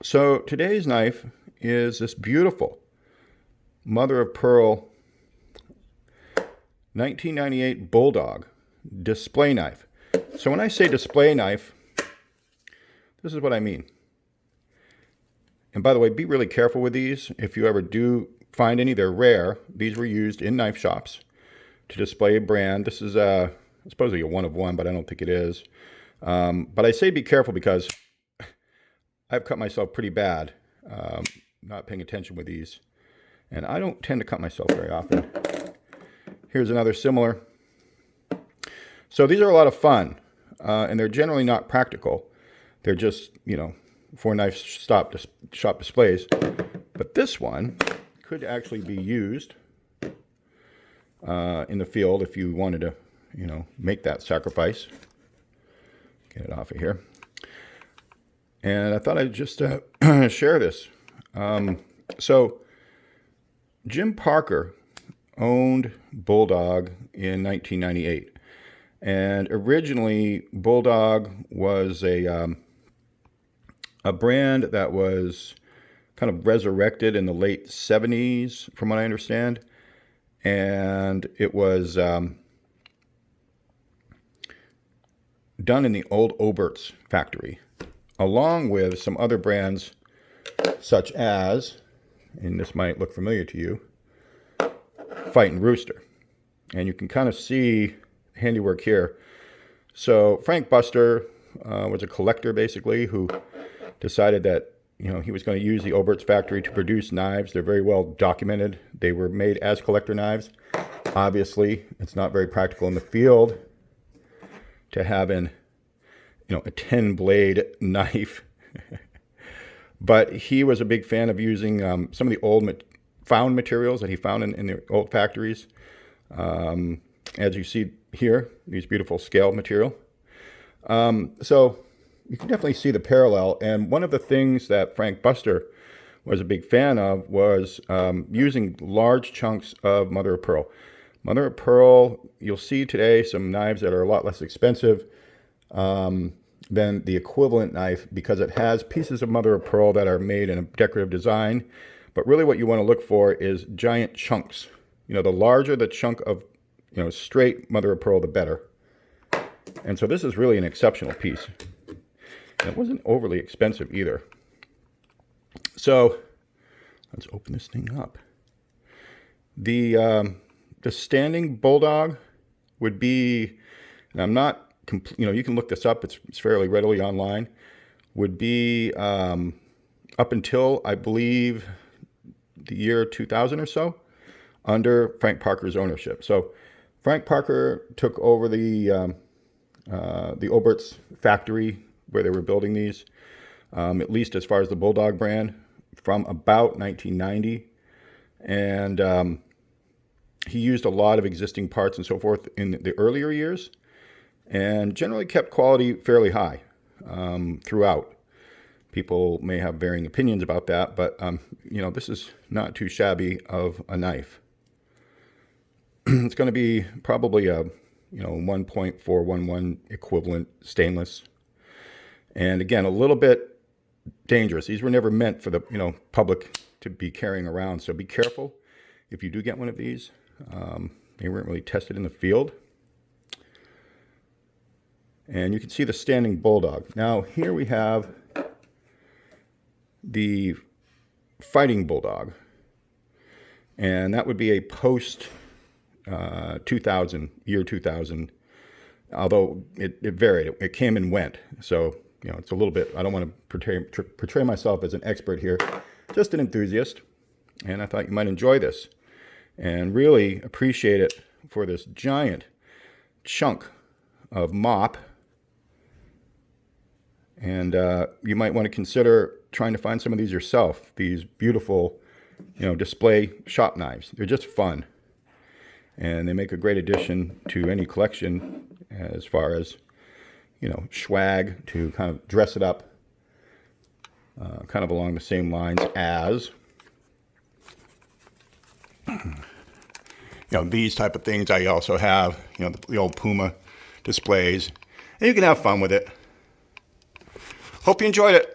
So today's knife is this beautiful mother of pearl 1998 Bulldog display knife. So when I say display knife, this is what I mean. And by the way, be really careful with these. If you ever do find any, they're rare. These were used in knife shops to display a brand. This is supposedly a one of one, but I don't think it is. But I say be careful because I've cut myself pretty bad not paying attention with these. And I don't tend to cut myself very often. Here's another similar. So these are a lot of fun, and they're generally not practical. They're just, for knife shop displays. But this one could actually be used in the field if you wanted to, make that sacrifice. Get it off of here. And I thought I'd just share this. So Jim Parker owned Bulldog in 1998. And originally, Bulldog was a brand that was kind of resurrected in the late 70s, from what I understand. And it was done in the old Obert's factory, along with some other brands such as, and this might look familiar to you, Fight and Rooster. And you can kind of see handiwork here. So Frank Buster was a collector, basically, who decided that he was going to use the Obert's factory to produce knives. They're very well documented. They were made as collector knives. Obviously, it's not very practical in the field to have a 10-blade knife. But he was a big fan of using some of the old found materials that he found in the old factories. As you see here, these beautiful scale material. So you can definitely see the parallel. And one of the things that Frank Buster was a big fan of was using large chunks of mother of pearl. Mother of pearl, you'll see today some knives that are a lot less expensive than the equivalent knife because it has pieces of mother of pearl that are made in a decorative design. But really what you want to look for is giant chunks. The larger the chunk of straight mother of pearl, the better. And so this is really an exceptional piece. And it wasn't overly expensive either. So let's open this thing up. The standing Bulldog would be, and I'm not, you can look this up. It's fairly readily online. Would be up until, I believe, the year 2000 or so, under Frank Parker's ownership. So Frank Parker took over the Obert's factory where they were building these, at least as far as the Bulldog brand, from about 1990. And he used a lot of existing parts and so forth in the earlier years, and generally kept quality fairly high throughout. People may have varying opinions about that, but this is not too shabby of a knife. It's going to be probably a 1.411 equivalent stainless, and again a little bit dangerous. These were never meant for the public to be carrying around, so be careful if you do get one of these. They weren't really tested in the field. And you can see the standing Bulldog. Now here we have the fighting Bulldog, and that would be a post 2000, year 2000, although it varied. It came and went. So, it's a little bit, I don't want to portray myself as an expert here, just an enthusiast. And I thought you might enjoy this and really appreciate it for this giant chunk of MOP. And you might want to consider trying to find some of these yourself. These beautiful, display shop knives. They're just fun. And they make a great addition to any collection as far as, swag, to kind of dress it up kind of along the same lines as, these type of things. I also have, the old Puma displays. And you can have fun with it. Hope you enjoyed it.